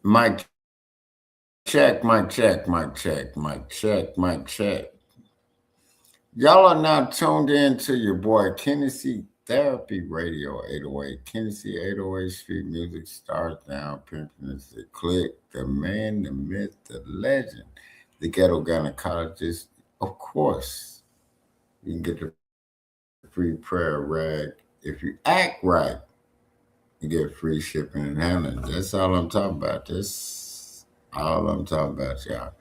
Mic check, mic check, mic check, mic check, mic check. Y'all are now tuned in to your boy Tennessee Therapy Radio 808. Tennessee 808 Street Music Stars Down, Pimpin' is the click, the man, the myth, the legend, the ghetto gynecologist. Of course, you can get the free prayer rag. If you act right, you get free shipping and handling. That's all I'm talking about. That's all I'm talking about, y'all.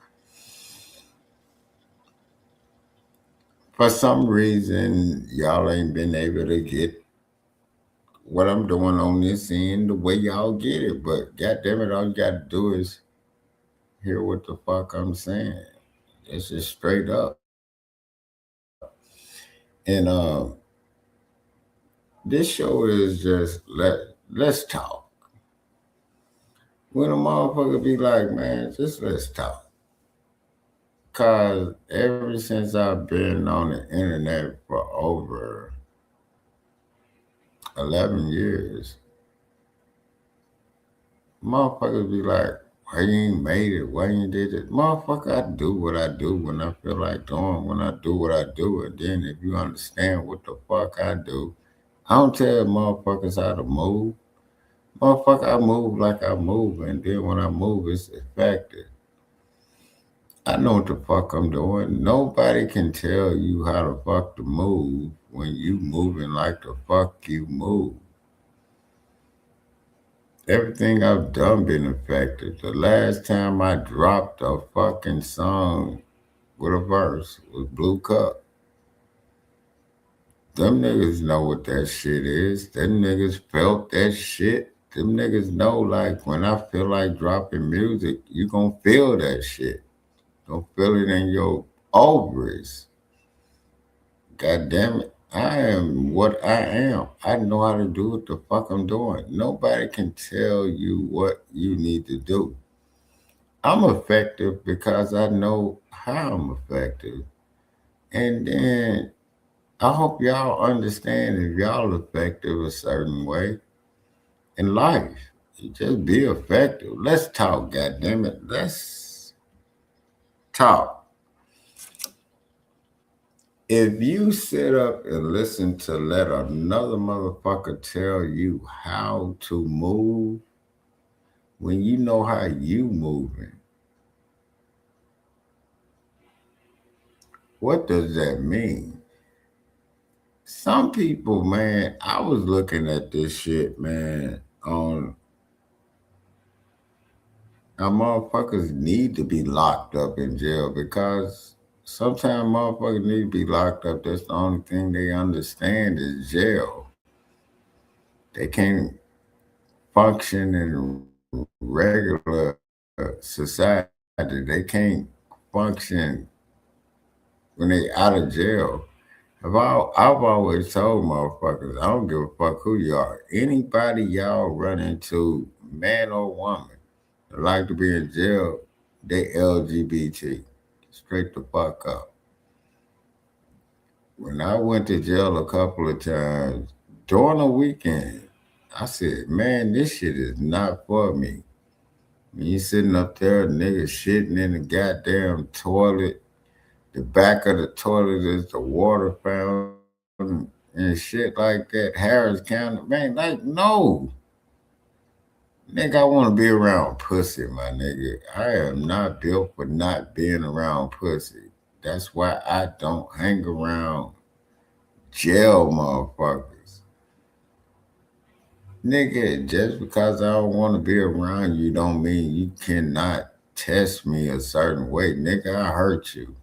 For some reason, y'all ain't been able to get what I'm doing on this end the way y'all get it. But goddamn it, all you got to do is hear what the fuck I'm saying. It's just straight up. And this show is just let's talk. When a motherfucker be like, man, just let's talk. Cause ever since I've been on the internet for over 11 years, motherfuckers be like, why you ain't made it? Why you ain't did it? Motherfucker, I do what I do when I feel like doing, when I do what I do. And then if you understand what the fuck I do, I don't tell motherfuckers how to move. Motherfucker, I move like I move. And then when I move, it's effective. I know what the fuck I'm doing. Nobody can tell you how the fuck to move when you moving like the fuck you move. Everything I've done been effective. The last time I dropped a fucking song with a verse was Blue Cup. Them niggas know what that shit is. Them niggas felt that shit. Them niggas know, like, when I feel like dropping music, you gonna feel that shit. Don't feel it in your ovaries. God damn it. I am what I am. I know how to do what the fuck I'm doing. Nobody can tell you what you need to do. I'm effective because I know how I'm effective. And then I hope y'all understand if y'all effective a certain way in life. You just be effective. Let's talk, goddammit. Let's talk. If you sit up and listen to let another motherfucker tell you how to move when you know how you moving, what does that mean? Some people, man, I was looking at this shit, man, on how motherfuckers need to be locked up in jail because sometimes motherfuckers need to be locked up. That's the only thing they understand is jail. They can't function in regular society. They can't function when they out of jail. I've always told motherfuckers, I don't give a fuck who you are. Anybody y'all run into, man or woman, that like to be in jail, they LGBT. Straight the fuck up. When I went to jail a couple of times during the weekend, I said, man, this shit is not for me. When you sitting up there, niggas shitting in the goddamn toilet. The back of the toilet is the water fountain and shit like that. Harris County, man, like, no. Nigga, I want to be around pussy, my nigga. I am not built for not being around pussy. That's why I don't hang around jail motherfuckers. Nigga, just because I don't want to be around you don't mean you cannot test me a certain way. Nigga, I hurt you.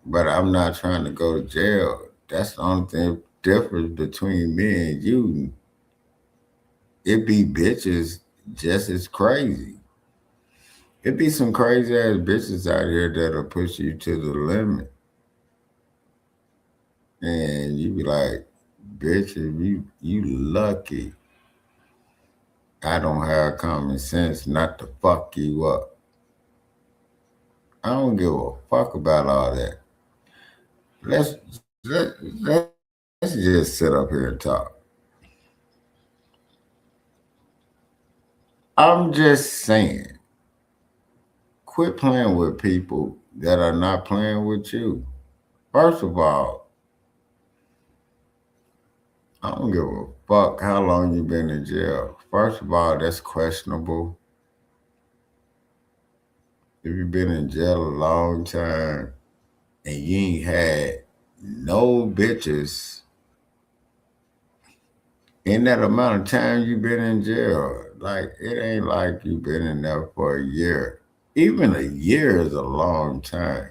But I'm not trying to go to jail. That's the only thing difference between me and you. It be bitches just as crazy. It be some crazy ass bitches out here that'll push you to the limit. And you be like, bitch, if you lucky I don't have common sense not to fuck you up. I don't give a fuck about all that. Let's let's just sit up here and talk. I'm just saying, quit playing with people that are not playing with you. First of all, I don't give a fuck how long you been in jail. First of all, that's questionable. If you've been in jail a long time and you ain't had no bitches in that amount of time you've been in jail, like it ain't like you've been in there for a year. Even a year is a long time.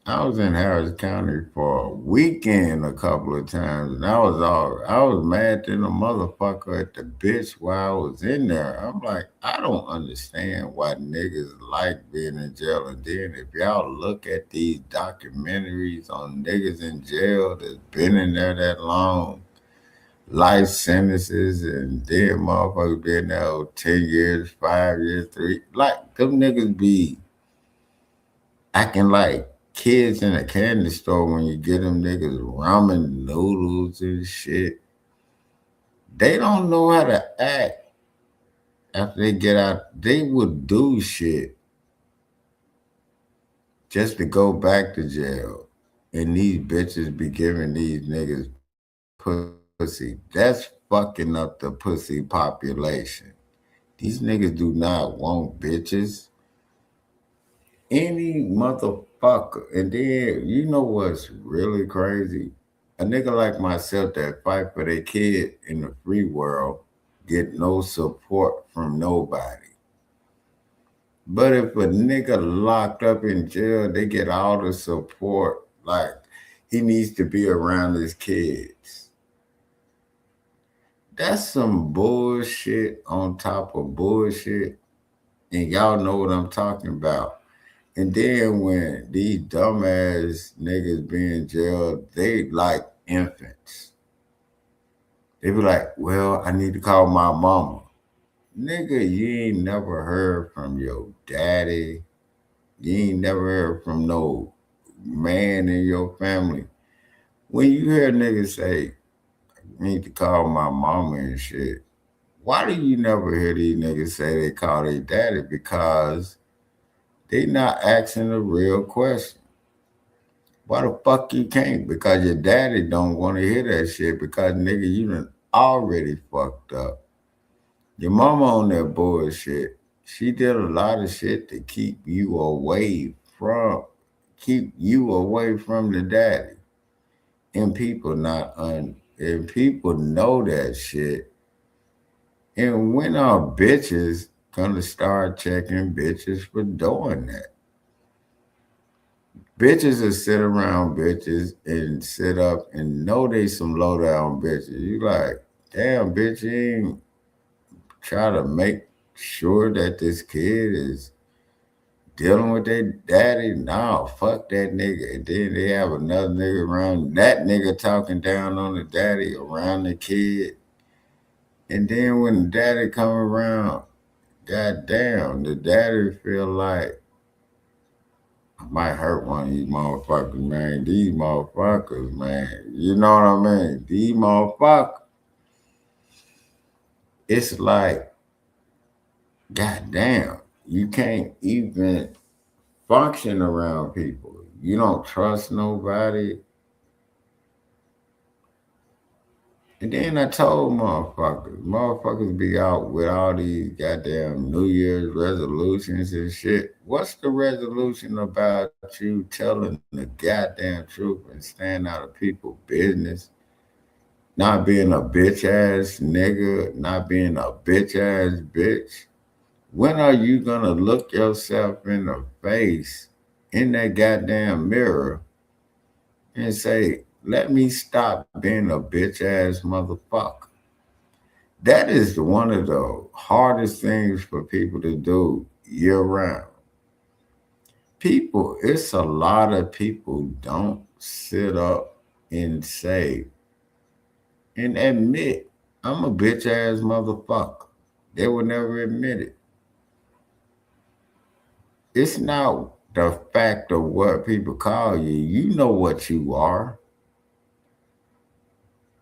I was in Harris County for a weekend a couple of times, and I was mad than a motherfucker at the bitch while I was in there. I'm like, I don't understand why niggas like being in jail. And then if y'all look at these documentaries on niggas in jail that's been in there that long, life sentences, and then motherfuckers been there 10 years, 5 years, like them niggas be acting like kids in a candy store when you get them niggas ramen noodles and shit. They don't know how to act after they get out. They would do shit just to go back to jail. And these bitches be giving these niggas pussy. That's fucking up the pussy population. These niggas do not want bitches. Any motherfucker. And then you know what's really crazy? A nigga like myself that fight for their kid in the free world get no support from nobody. But if a nigga locked up in jail, they get all the support. Like he needs to be around his kids. That's some bullshit on top of bullshit. And y'all know what I'm talking about. And then when these dumbass niggas be in jail, they like infants. They be like, well, I need to call my mama. Nigga, you ain't never heard from your daddy. You ain't never heard from no man in your family. When you hear niggas say, I need to call my mama and shit, why do you never hear these niggas say they call their daddy? Because they not asking the real question. Why the fuck you can't? Because your daddy don't want to hear that shit because nigga, you done already fucked up. Your mama on that bullshit. She did a lot of shit to from keep you away from the daddy. And and people know that shit. And when are bitches gonna start checking bitches for doing that? Bitches will sit around bitches and sit up and know they some low down bitches. You like, damn bitch, you ain't try to make sure that this kid is dealing with their daddy. Nah, fuck that nigga. And then they have another nigga around that nigga talking down on the daddy around the kid. And then when the daddy come around, goddamn, the daddy feel like I might hurt one of these motherfuckers, man. These motherfuckers, man. You know what I mean? These motherfuckers. It's like, goddamn, you can't even function around people. You don't trust nobody. And then I told motherfuckers be out with all these goddamn New Year's resolutions and shit. What's the resolution about you telling the goddamn truth and staying out of people's business? Not being a bitch ass nigga, not being a bitch ass bitch. When are you gonna look yourself in the face in that goddamn mirror and say, let me stop being a bitch ass motherfucker? That is one of the hardest things for people to do year round. It's a lot of people don't sit up and say and admit, I'm a bitch ass motherfucker. They would never admit it. It's not the fact of what people call you. You know what you are.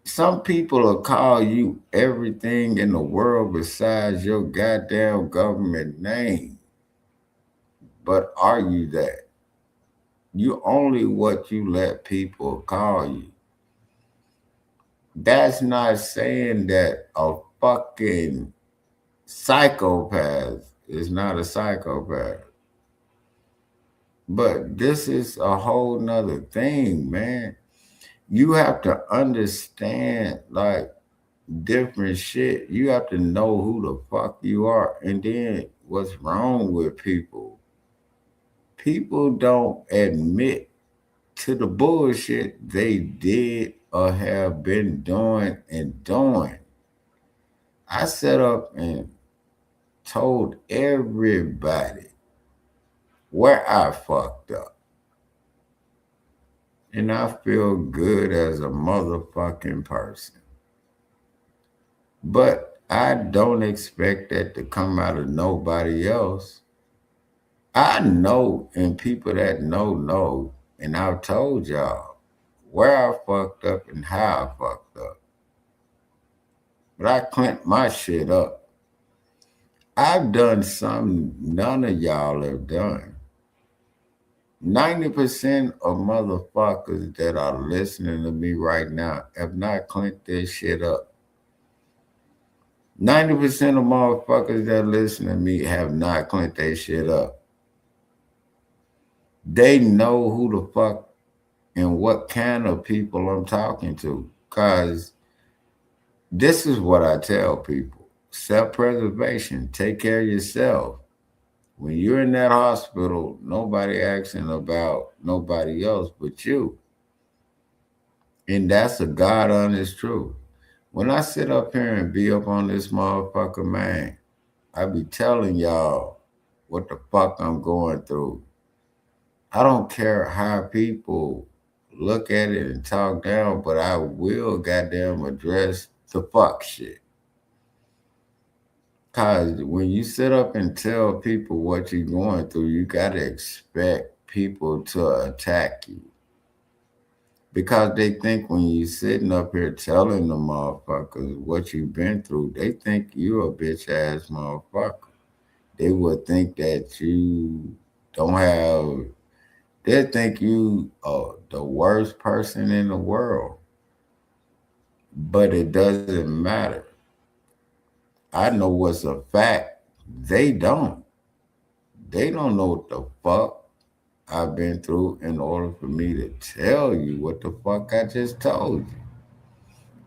Some people will call you everything in the world besides your goddamn government name. But are you that? You only what you let people call you. That's not saying that a fucking psychopath is not a psychopath. But this is a whole nother thing, man. You have to understand like different shit. You have to know who the fuck you are. And then what's wrong with people? People don't admit to the bullshit they did or have been doing and doing. I set up and told everybody where I fucked up. And I feel good as a motherfucking person. But I don't expect that to come out of nobody else. I know, and people that know, and I've told y'all where I fucked up and how I fucked up. But I cleaned my shit up. I've done something none of y'all have done. 90% of motherfuckers that are listening to me right now have not cleaned their shit up. 90% of motherfuckers that listen to me have not cleaned their shit up. They know who the fuck and what kind of people I'm talking to. Because this is what I tell people. Self-preservation. Take care of yourself. When you're in that hospital, nobody asking about nobody else but you. And that's a God honest truth. When I sit up here and be up on this motherfucker, man, I be telling y'all what the fuck I'm going through. I don't care how people look at it and talk down, but I will goddamn address the fuck shit. Cause when you sit up and tell people what you're going through, you gotta expect people to attack you. Because they think when you sitting up here telling the motherfuckers what you've been through, they think you a bitch ass motherfucker. They would think that you don't have, they think you are the worst person in the world. But it doesn't matter. I know what's a fact. They don't. They don't know what the fuck I've been through in order for me to tell you what the fuck I just told you.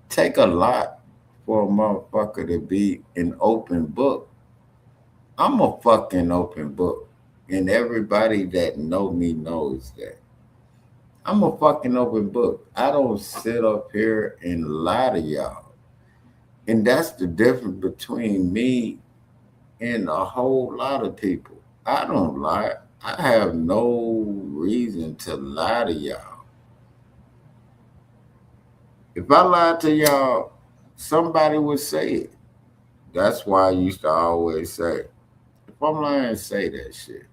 Take a lot for a motherfucker to be an open book. I'm a fucking open book. And everybody that know me knows that. I'm a fucking open book. I don't sit up here and lie to y'all. And that's the difference between me and a whole lot of people. I don't lie. I have no reason to lie to y'all. If I lied to y'all, somebody would say it. That's why I used to always say, if I'm lying, say that shit.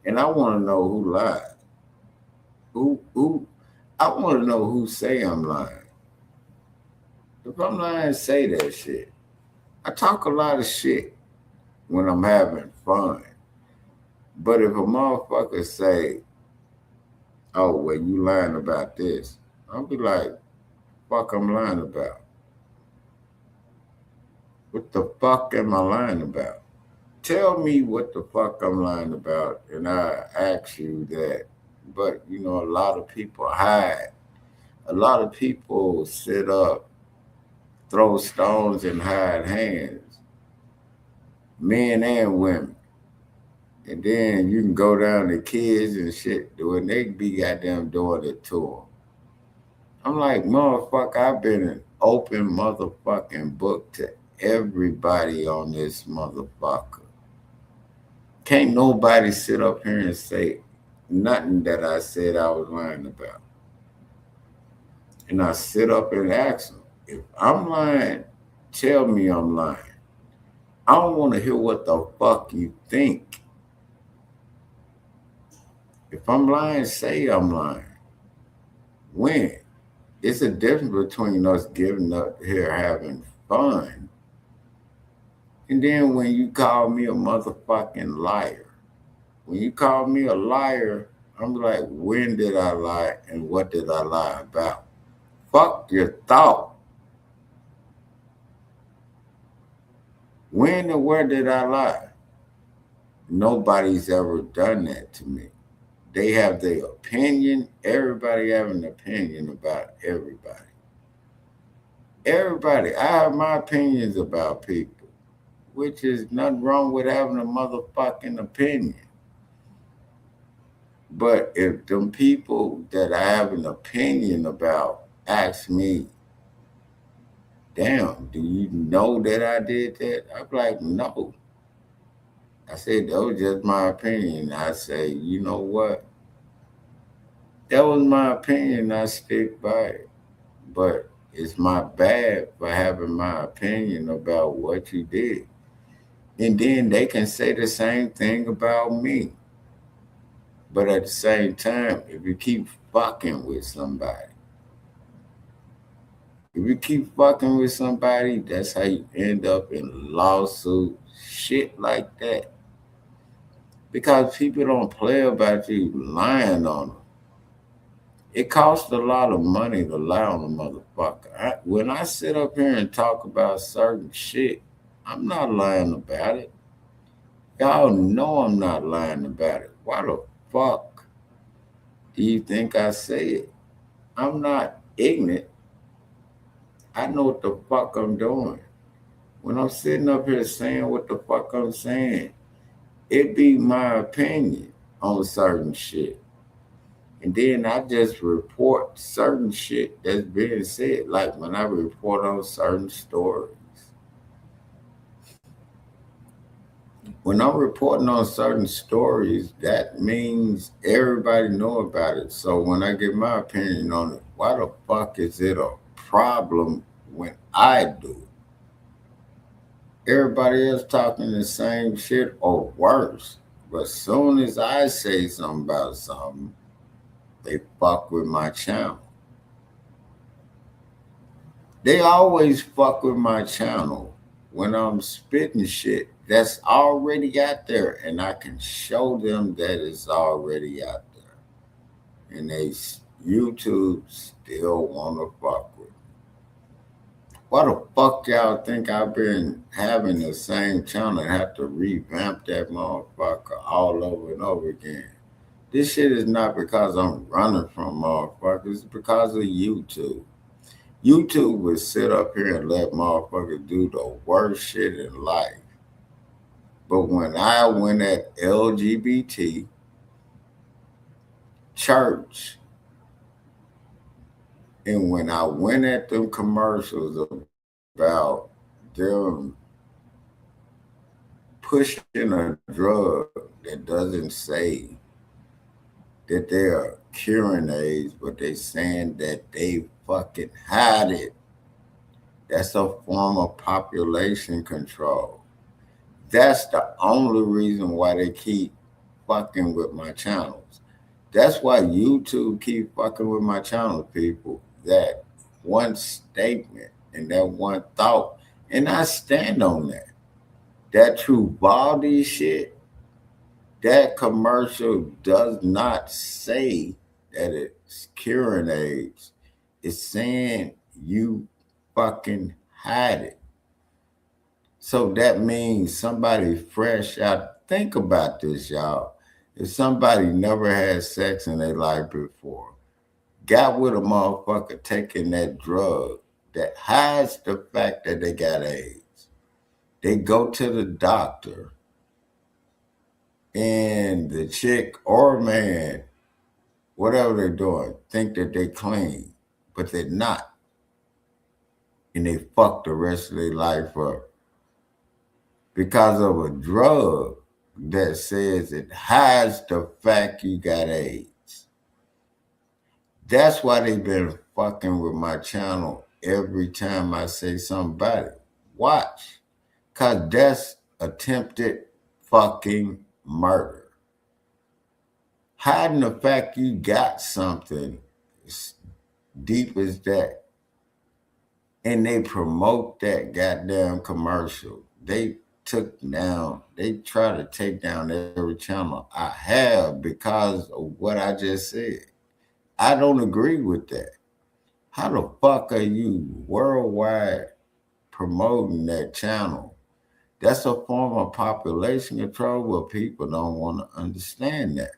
And I want to know who lied. Who I want to know who say I'm lying. If I'm lying, say that shit. I talk a lot of shit when I'm having fun. But if a motherfucker say, oh, well, you lying about this, I'll be like, fuck I'm lying about? What the fuck am I lying about? Tell me what the fuck I'm lying about, and I ask you that. But, you know, a lot of people hide. A lot of people sit up, throw stones, and hide hands, men and women. And then you can go down to kids and shit when they be goddamn doing it to them. I'm like, motherfucker, I've been an open motherfucking book to everybody on this motherfucker. Can't nobody sit up here and say nothing that I said I was lying about. And I sit up and ask them, if I'm lying, tell me I'm lying. I don't want to hear what the fuck you think. If I'm lying, say I'm lying. When? It's a difference between us getting up here having fun and then when you call me a motherfucking liar. When you call me a liar, I'm like, when did I lie and what did I lie about? Fuck your thought. When and where did I lie? Nobody's ever done that to me. They have their opinion. Everybody have an opinion about everybody. Everybody. I have my opinions about people, which is nothing wrong with having a motherfucking opinion. But if them people that I have an opinion about ask me, damn, do you know that I did that? I'm like, no. I said, that was just my opinion. I say, you know what? That was my opinion. I stick by it. But it's my bad for having my opinion about what you did. And then they can say the same thing about me. But at the same time, if you keep fucking with somebody, if you keep fucking with somebody, that's how you end up in lawsuits, shit like that. Because people don't play about you lying on them. It costs a lot of money to lie on a motherfucker. When I sit up here and talk about certain shit, I'm not lying about it. Y'all know I'm not lying about it. Why the fuck do you think I say it? I'm not ignorant. I know what the fuck I'm doing. When I'm sitting up here saying what the fuck I'm saying, it be my opinion on certain shit. And then I just report certain shit that's being said, like when I report on certain stories. When I'm reporting on certain stories, that means everybody know about it. So when I give my opinion on it, why the fuck is it a problem when I do it? Everybody else talking the same shit or worse. But as soon as I say something about something, they fuck with my channel. They always fuck with my channel when I'm spitting shit that's already out there and I can show them that it's already out there. And YouTube still want to fuck with me. Why the fuck y'all think I've been having the same channel and have to revamp that motherfucker all over and over again? This shit is not because I'm running from motherfuckers, it's because of YouTube. YouTube would sit up here and let motherfuckers do the worst shit in life. But when I went at LGBT, church, and when I went at them commercials about them pushing a drug that doesn't say that they are curing AIDS, but they saying that they fucking hide it. That's a form of population control. That's the only reason why they keep fucking with my channels. That's why YouTube keep fucking with my channel, people. That one statement and that one thought. And I stand on that. That true body shit, that commercial does not say that it's curing AIDS. It's saying you fucking hide it. So that means somebody fresh out. Think about this, y'all. If somebody never had sex in their life before, got with a motherfucker taking that drug that hides the fact that they got AIDS, they go to the doctor, and the chick or man, whatever they're doing, think that they clean, but they're not. And they fuck the rest of their life up because of a drug that says it hides the fact you got AIDS. That's why they've been fucking with my channel every time I say something about it. Watch. Because that's attempted fucking murder. Hiding the fact you got something deep as that. And they promote that goddamn commercial. They try to take down every channel I have because of what I just said. I don't agree with that. How the fuck are you worldwide promoting that channel? That's a form of population control where people don't want to understand that.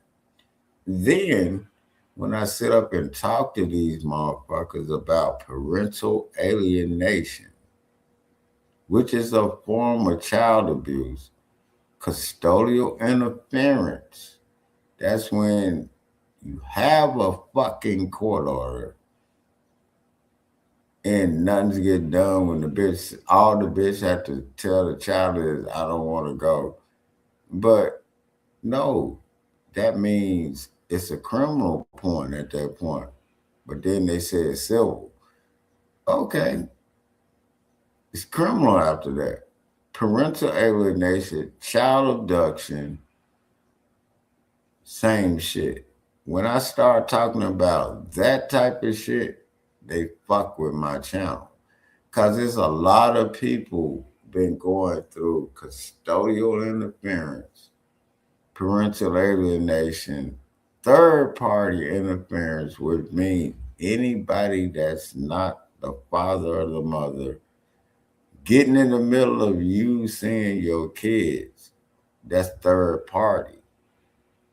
Then, when I sit up and talk to these motherfuckers about parental alienation, which is a form of child abuse, custodial interference, that's when you have a fucking court order and nothing's get done when all the bitch have to tell the child is, I don't want to go. But no, that means it's a criminal point at that point. But then they say it's civil. Okay, it's criminal after that. Parental alienation, child abduction, same shit. When I start talking about that type of shit, they fuck with my channel. Because there's a lot of people been going through custodial interference, parental alienation, third party interference, which means anybody that's not the father or the mother getting in the middle of you seeing your kids. That's third party.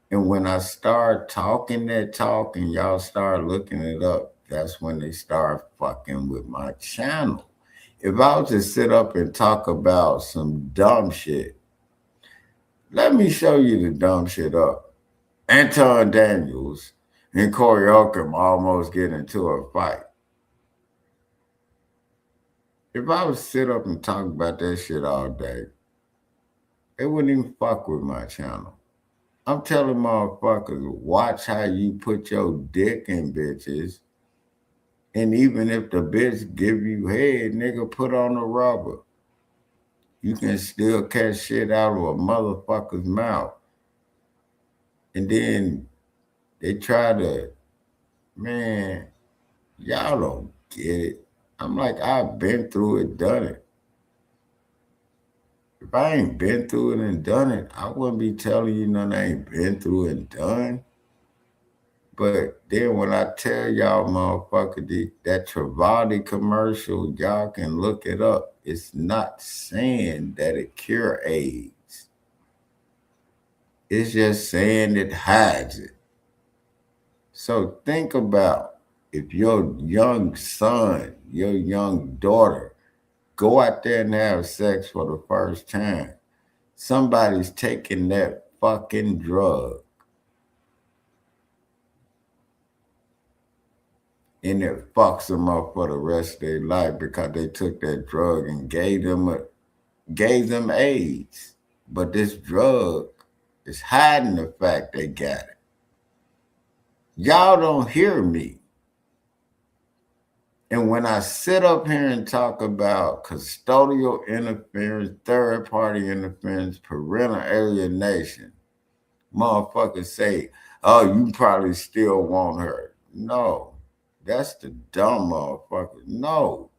And when I start talking that talk and y'all start looking it up, that's when they start fucking with my channel. If I was to sit up and talk about some dumb shit, let me show you the dumb shit up. Anton Daniels and Corey Holcomb almost get into a fight. If I was to sit up and talk about that shit all day, they wouldn't even fuck with my channel. I'm telling motherfuckers, watch how you put your dick in bitches. And even if the bitch give you head, nigga, put on the rubber. You can still catch shit out of a motherfucker's mouth. And then they try to, man, y'all don't get it. I'm like, I've been through it, done it. If I ain't been through it and done it, I wouldn't be telling you nothing I ain't been through and done. But then when I tell y'all, motherfucker, that Travadi commercial, y'all can look it up. It's not saying that it cure AIDS. It's just saying it hides it. So think about if your young son, your young daughter, go out there and have sex for the first time, somebody's taking that fucking drug. And it fucks them up for the rest of their life because they took that drug and gave them AIDS. But this drug is hiding the fact they got it. Y'all don't hear me. And when I sit up here and talk about custodial interference, third party interference, parental alienation, motherfuckers say, oh, you probably still want her. No, that's the dumb motherfucker. No,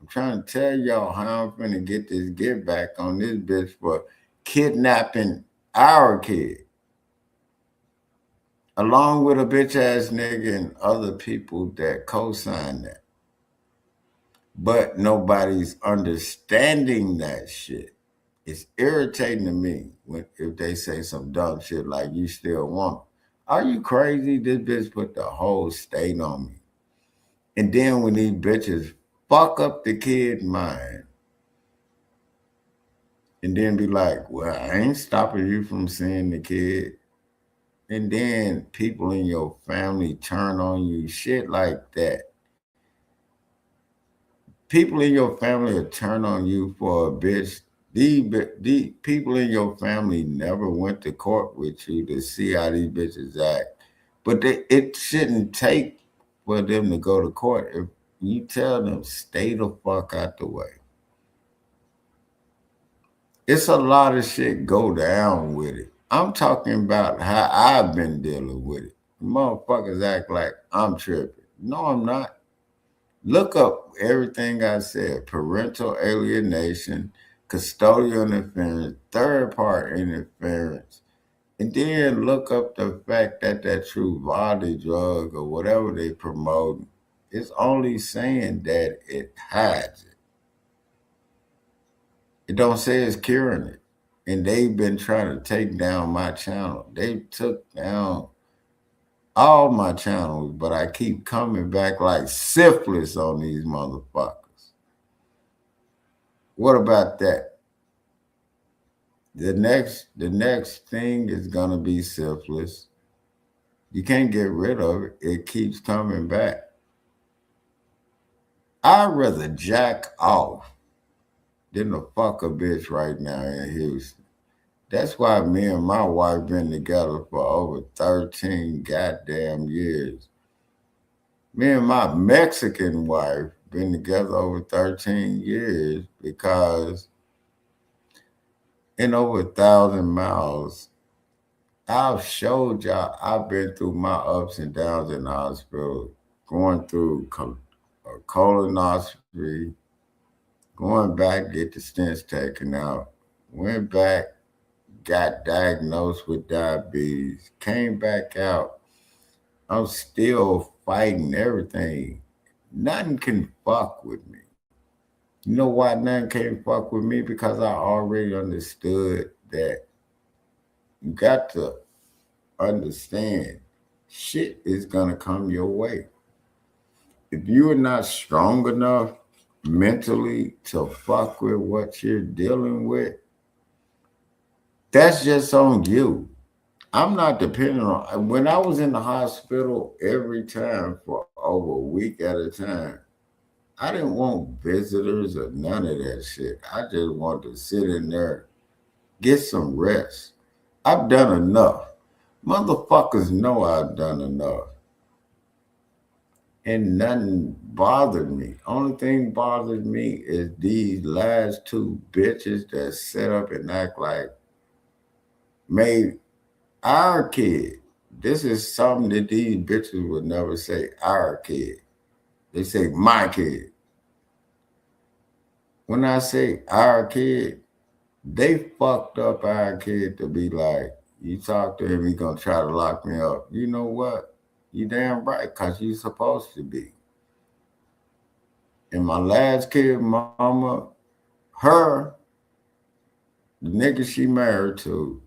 I'm trying to tell y'all how I'm finna get this get back on this bitch for kidnapping our kid. Along with a bitch ass nigga and other people that co-sign that. But nobody's understanding that shit. It's irritating to me if they say some dumb shit like you still want it. Are you crazy? This bitch put the whole state on me. And then when these bitches fuck up the kid's mind and then be like, well, I ain't stopping you from seeing the kid. And then people in your family turn on you, shit like that. People in your family will turn on you for a bitch. These people in your family never went to court with you to see how these bitches act. But it shouldn't take for them to go to court if you tell them stay the fuck out the way. It's a lot of shit go down with it. I'm talking about how I've been dealing with it. Motherfuckers act like I'm tripping. No, I'm not. Look up everything I said: parental alienation, custodial interference, third part interference. And then look up the fact that that Truvada drug or whatever they promote is only saying that it hides it. It don't say it's curing it. And they've been trying to take down my channel. They took down all my channels, but I keep coming back like syphilis on these motherfuckers. What about that? The next thing is gonna be syphilis. You can't get rid of it. It keeps coming back. I'd rather jack off than to fuck a bitch right now in Houston. That's why me and my wife been together for over 13 goddamn years. Me and my Mexican wife been together over 13 years because in over 1,000 miles, I've showed y'all I've been through my ups and downs in the hospital, going through a colonoscopy, going back, get the stents taken out, went back, got diagnosed with diabetes, came back out. I'm still fighting everything. Nothing can fuck with me. You know why nothing can't fuck with me? Because I already understood that you got to understand shit is gonna come your way. If you are not strong enough mentally to fuck with what you're dealing with, that's just on you. I'm not depending on when I was in the hospital every time for over a week at a time. I didn't want visitors or none of that shit. I just wanted to sit in there, get some rest. I've done enough. Motherfuckers know I've done enough. And nothing bothered me. Only thing bothered me is these last two bitches that set up and act like made our kid. This is something that these bitches would never say, our kid. They say my kid. When I say our kid, they fucked up our kid to be like, you talk to him, he gonna try to lock me up. You know what? You damn right, cause you supposed to be. And my last kid, mama, her, the nigga she married to,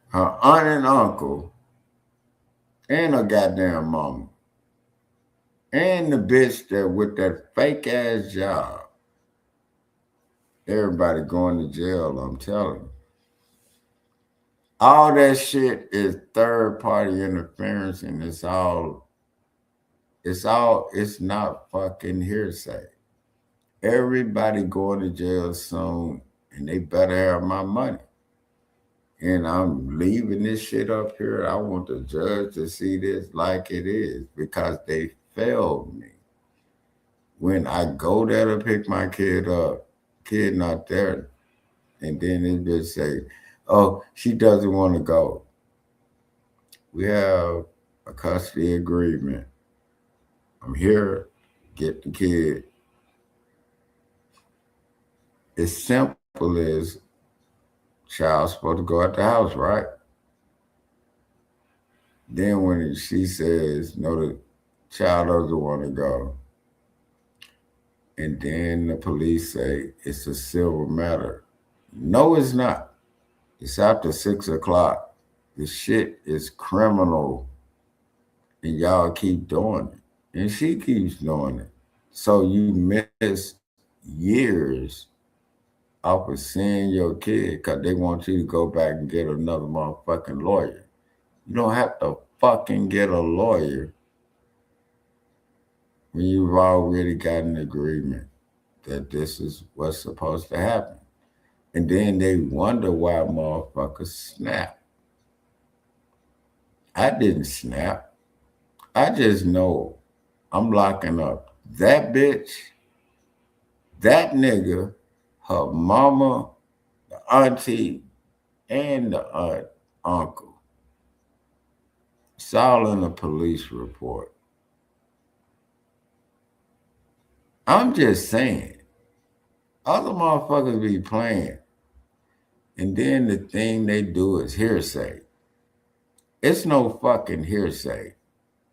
her aunt and uncle, and her goddamn mama, and the bitch that with that fake ass job. Everybody going to jail, I'm telling you. All that shit is third party interference, and it's not fucking hearsay. Everybody going to jail soon, and they better have my money. And I'm leaving this shit up here. I want the judge to see this like it is because they failed me. When I go there to pick my kid up, kid not there, and then it just say, "Oh, she doesn't want to go." We have a custody agreement. I'm here, get the kid. It's simple as child's supposed to go at the house, right? Then when she says, no, the child doesn't want to go. And then the police say it's a civil matter. No, it's not. It's after 6 o'clock. The shit is criminal. And y'all keep doing it. And she keeps doing it. So you miss years off of seeing your kid because they want you to go back and get another motherfucking lawyer. You don't have to fucking get a lawyer when you've already got an agreement that this is what's supposed to happen. And then they wonder why motherfuckers snap. I didn't snap. I just know I'm locking up that bitch, that nigga, her mama, the auntie, and the uncle. It's all in the police report. I'm just saying, other motherfuckers be playing, and then the thing they do is hearsay. It's no fucking hearsay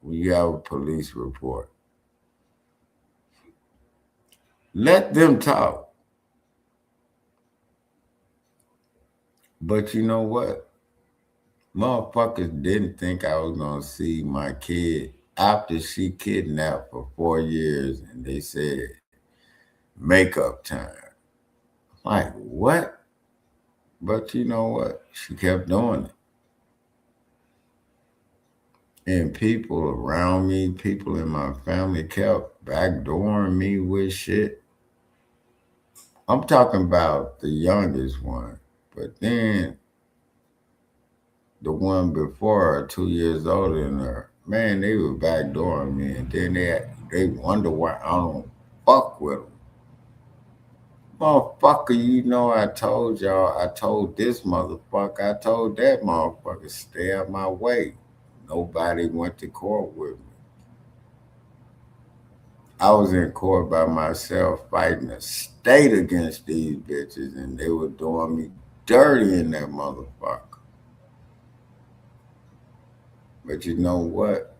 when you have a police report. Let them talk. But you know what? Motherfuckers didn't think I was gonna see my kid after she kidnapped for 4 years, and they said makeup time. Like what? But you know what? She kept doing it. And people around me, people in my family kept backdooring me with shit. I'm talking about the youngest one. But then the one before her, 2 years older than her, man, they were backdooring me. And then they wonder why I don't fuck with them. Motherfucker, you know I told y'all, I told this motherfucker, I told that motherfucker, stay out my way. Nobody went to court with me. I was in court by myself fighting a state against these bitches, and they were doing me dirty in that motherfucker. But you know what?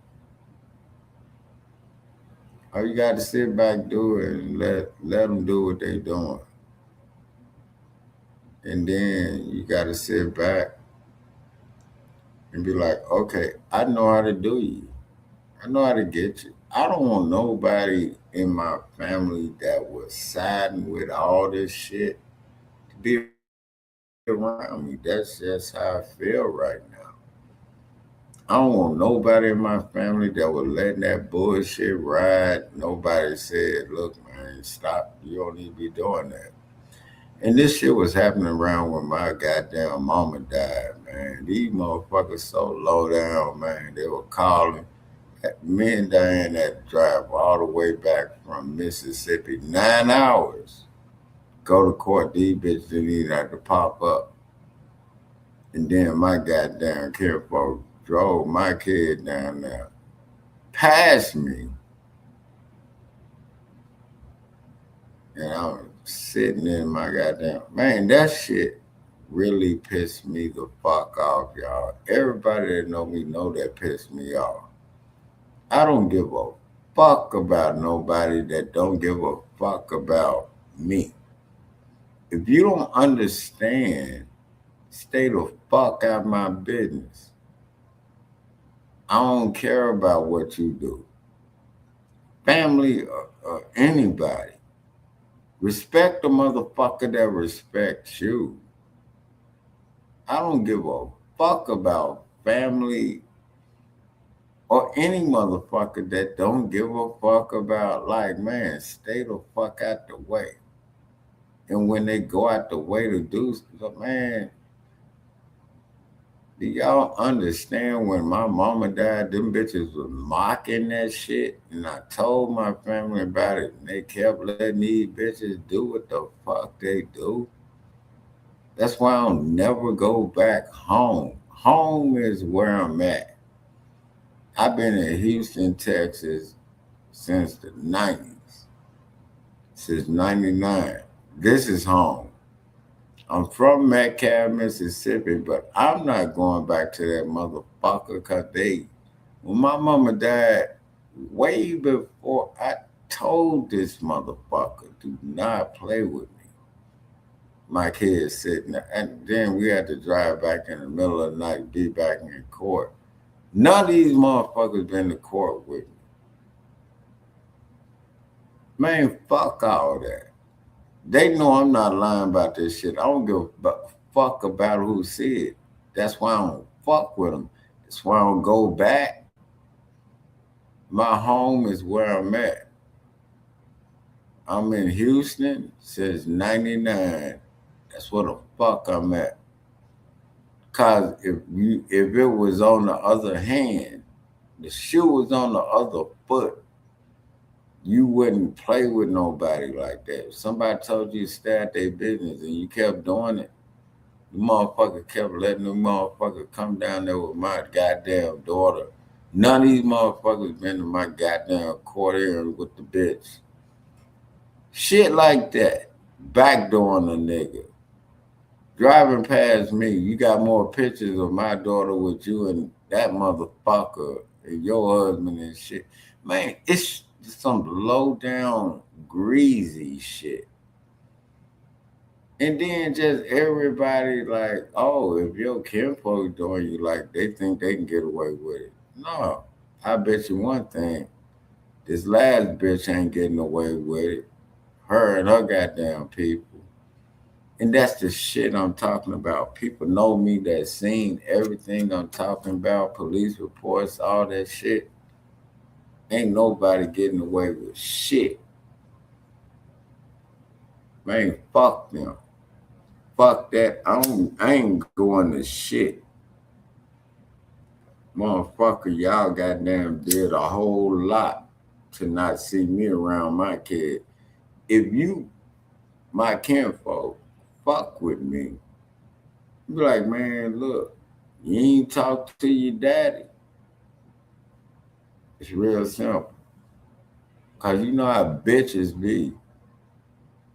All you got to sit back, do it, and let them do what they doing. And then you got to sit back and be like, okay, I know how to do you. I know how to get you. I don't want nobody in my family that was siding with all this shit to be around me. That's just how I feel right now. I don't want nobody in my family that was letting that bullshit ride. Nobody said, look, man, stop. You don't need to be doing that. And this shit was happening around when my goddamn mama died, man. These motherfuckers so low down, man. They were calling. Me and Diane had to drive all the way back from Mississippi, 9 hours. Go to court, these bitches didn't even have to pop up. And then my goddamn kinfolk drove my kid down there, past me. And I was sitting in my goddamn, man, that shit really pissed me the fuck off, y'all. Everybody that know me know that pissed me off. I don't give a fuck about nobody that don't give a fuck about me. If you don't understand, stay the fuck out of my business. I don't care about what you do. Family or anybody. Respect the motherfucker that respects you. I don't give a fuck about family or any motherfucker that don't give a fuck about, like, man, stay the fuck out the way. And when they go out the way to do stuff, man, do y'all understand when my mama died, them bitches was mocking that shit? And I told my family about it, and they kept letting these bitches do what the fuck they do. That's why I'll never go back home. Home is where I'm at. I've been in Houston, Texas since the 90s, since 99. This is home. I'm from Metcalfe, Mississippi, but I'm not going back to that motherfucker because when my mama died, way before, I told this motherfucker, do not play with me. My kids sitting there, and then we had to drive back in the middle of the night, be back in court. None of these motherfuckers been to court with me. Man, fuck all that. They know I'm not lying about this shit. I don't give a fuck about who said. That's why I don't fuck with them. That's why I don't go back. My home is where I'm at. I'm in Houston since 99. That's where the fuck I'm at. Cause if it was on the other hand, the shoe was on the other foot, you wouldn't play with nobody like that. If somebody told you to stay at their business and you kept doing it, the motherfucker kept letting the motherfucker come down there with my goddamn daughter. None of these motherfuckers been to my goddamn court area with the bitch. Shit like that. Backdooring a nigga. Driving past me, you got more pictures of my daughter with you and that motherfucker and your husband and shit. Man, it's some low down greasy shit. And then just everybody like, oh, if your kinfolk doing you like they think they can get away with it. No. I bet you one thing. This last bitch ain't getting away with it. Her and her goddamn people. And that's the shit I'm talking about. People know me that seen everything I'm talking about, police reports, all that shit. Ain't nobody getting away with shit. Man, fuck them. Fuck that. I ain't going to shit. Motherfucker, y'all goddamn did a whole lot to not see me around my kid. If you, my kinfolk, fuck with me, be like, man, look, you ain't talk to your daddy. It's real simple. Cause you know how bitches be.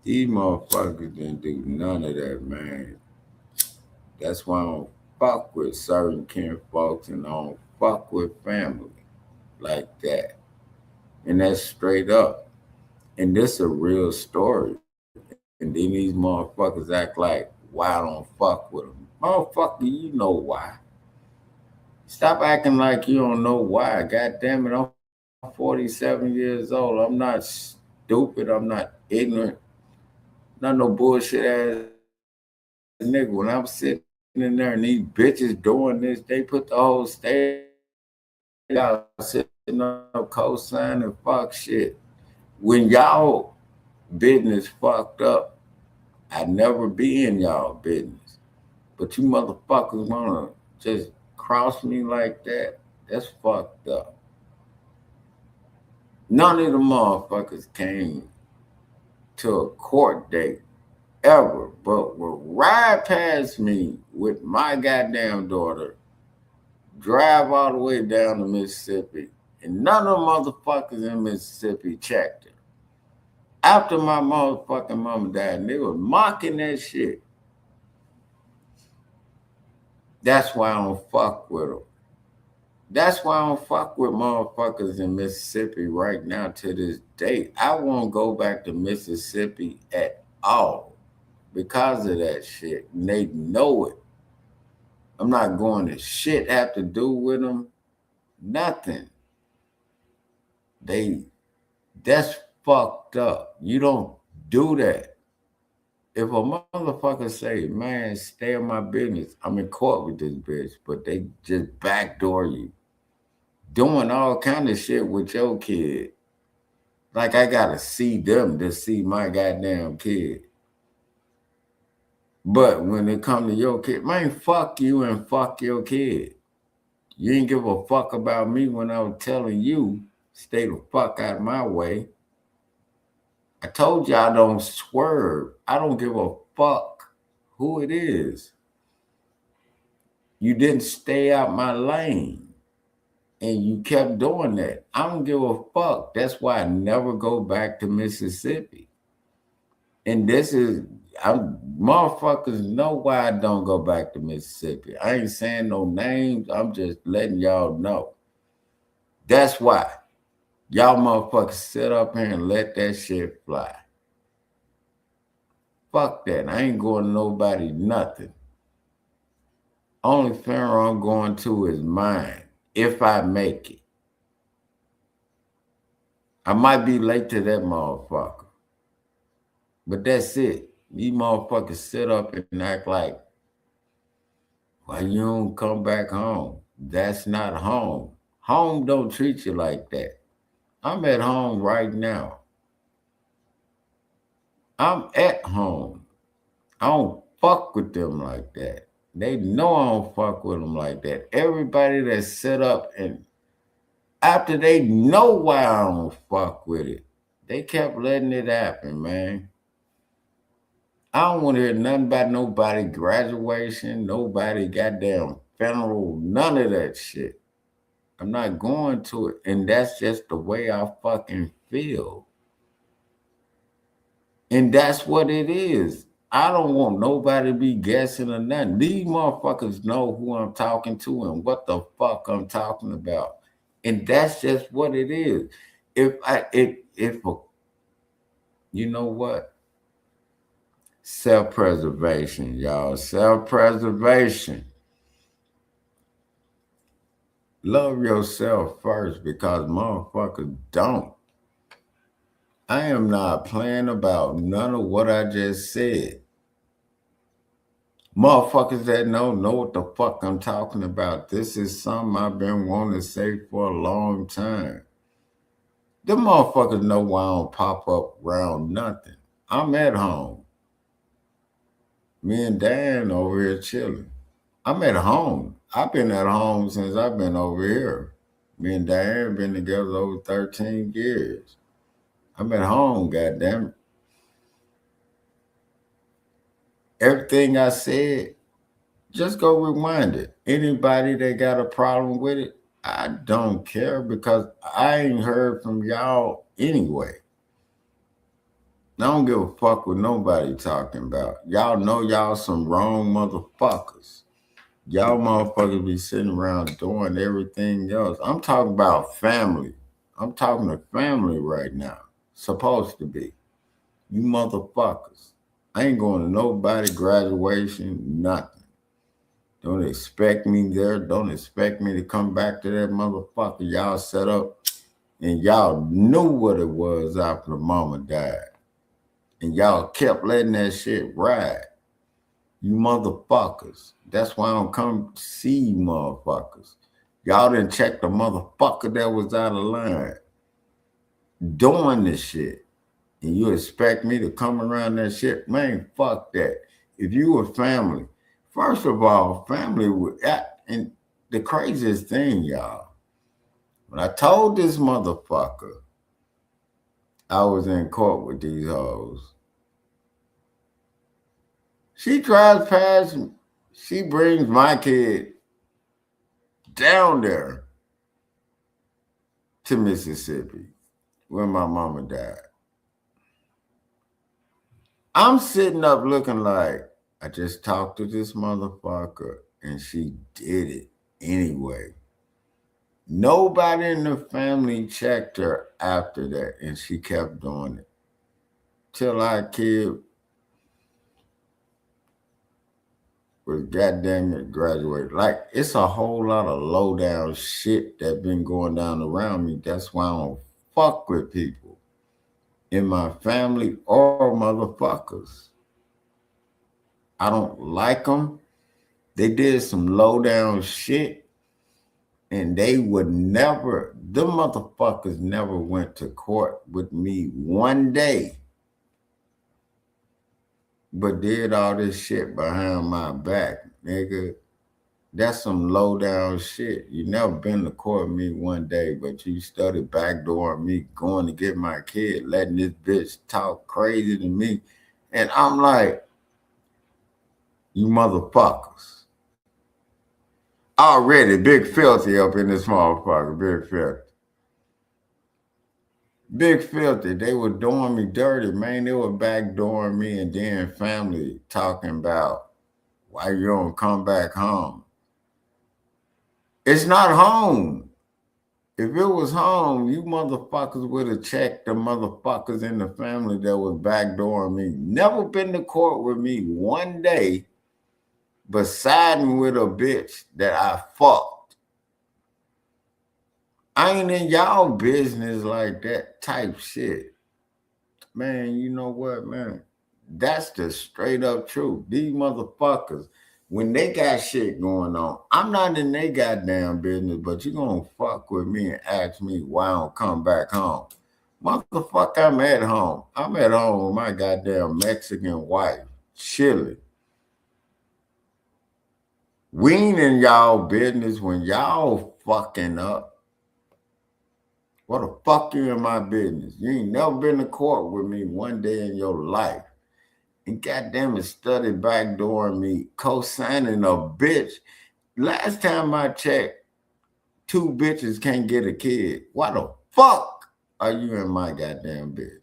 These motherfuckers didn't do none of that, man. That's why I don't fuck with certain kinfolks and I don't fuck with family like that. And that's straight up. And this a real story. And then these motherfuckers act like, why I don't fuck with them. Motherfucker, you know why. Stop acting like you don't know why. God damn it, I'm 47 years old. I'm not stupid. I'm not ignorant. Not no bullshit ass nigga. When I'm sitting in there and these bitches doing this, they put the whole stage y'all sitting up co-signing fuck shit. When y'all business fucked up, I never be in y'all business. But you motherfuckers wanna just cross me like that? That's fucked up. None of the motherfuckers came to a court date ever, but will ride past me with my goddamn daughter, drive all the way down to Mississippi, and none of the motherfuckers in Mississippi checked it. After my motherfucking mama died, and they were mocking that shit. That's why I don't fuck with them. That's why I don't fuck with motherfuckers in Mississippi right now to this day. I won't go back to Mississippi at all because of that shit. And they know it. I'm not going to shit have to do with them. Nothing. That's fucked up. You don't do that. If a motherfucker say, man, stay in my business, I'm in court with this bitch, but they just backdoor you. Doing all kind of shit with your kid. Like I gotta see them to see my goddamn kid. But when it come to your kid, man, fuck you and fuck your kid. You ain't give a fuck about me when I was telling you, stay the fuck out of my way. I told you I don't swerve. I don't give a fuck who it is. You didn't stay out my lane. And you kept doing that. I don't give a fuck. That's why I never go back to Mississippi. And this is, motherfuckers know why I don't go back to Mississippi. I ain't saying no names. I'm just letting y'all know. That's why. Y'all motherfuckers sit up here and let that shit fly. Fuck that. I ain't going to nobody nothing. Only funeral I'm going to is mine, if I make it. I might be late to that motherfucker. But that's it. These motherfuckers sit up and act like, why you don't come back home? That's not home. Home don't treat you like that. I'm at home right now. I'm at home. I don't fuck with them like that. They know I don't fuck with them like that. Everybody that set up and after they know why I don't fuck with it, they kept letting it happen, man. I don't want to hear nothing about nobody graduation, nobody goddamn funeral, none of that shit. I'm not going to it. And that's just the way I fucking feel. And that's what it is. I don't want nobody to be guessing or nothing. These motherfuckers know who I'm talking to and what the fuck I'm talking about. And that's just what it is. If you know what? Self-preservation, y'all. Self-preservation. Love yourself first because motherfuckers don't. I am not playing about none of what I just said. Motherfuckers that know what the fuck I'm talking about. This is something I've been wanting to say for a long time. The motherfuckers know why I don't pop up around nothing. I'm at home. Me and Dan over here chilling. I'm at home. I've been at home since I've been over here. Me and Diane been together over 13 years. I'm at home, goddamn it. Everything I said, just go rewind it. Anybody that got a problem with it, I don't care because I ain't heard from y'all anyway. I don't give a fuck what nobody talking about. Y'all know y'all some wrong motherfuckers. Y'all motherfuckers be sitting around doing everything else. I'm talking about family. I'm talking to family right now. Supposed to be. You motherfuckers. I ain't going to nobody graduation, nothing. Don't expect me there. Don't expect me to come back to that motherfucker y'all set up. And y'all knew what it was after the mama died. And y'all kept letting that shit ride. You motherfuckers. That's why I don't come see you motherfuckers. Y'all didn't check the motherfucker that was out of line doing this shit. And you expect me to come around that shit? Man, fuck that. If you were family, first of all, family would, and the craziest thing, y'all, when I told this motherfucker I was in court with these hoes, she drives past me. She brings my kid down there to Mississippi when my mama died. I'm sitting up looking like I just talked to this motherfucker and she did it anyway. Nobody in the family checked her after that and she kept doing it till our kid was goddamn it graduated. Like, it's a whole lot of low down shit that been going down around me. That's why I don't fuck with people in my family or motherfuckers. I don't like them. They did some low down shit and they would never, the motherfuckers never went to court with me one day, but did all this shit behind my back, nigga. That's some low down shit. You never been to court with me one day, but you started backdooring me, going to get my kid, letting this bitch talk crazy to me. And I'm like, you motherfuckers. Already big filthy up in this motherfucker, big filthy. Big filthy. They were doing me dirty, man. They were backdooring me and then family talking about why you don't come back home. It's not home. If it was home, you motherfuckers would have checked the motherfuckers in the family that was backdooring me. Never been to court with me one day, but siding with a bitch that I fucked. I ain't in y'all business like that type shit. Man, you know what, man? That's the straight up truth. These motherfuckers, when they got shit going on, I'm not in their goddamn business, but you gonna fuck with me and ask me why I don't come back home. Motherfucker, I'm at home. I'm at home with my goddamn Mexican wife, chilling. We ain't in y'all business when y'all fucking up. What the fuck you in my business? You ain't never been to court with me one day in your life. And goddamn it, studied backdooring me, co-signing a bitch. Last time I checked, 2 bitches can't get a kid. Why the fuck are you in my goddamn business?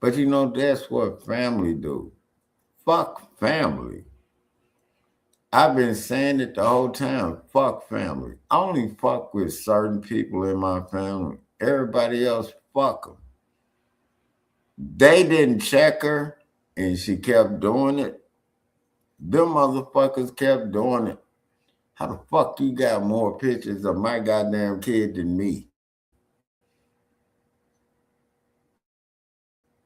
But you know, that's what family do. Fuck family. I've been saying it the whole time. Fuck family. I only fuck with certain people in my family. Everybody else, fuck them. They didn't check her and she kept doing it. Them motherfuckers kept doing it. How the fuck you got more pictures of my goddamn kid than me?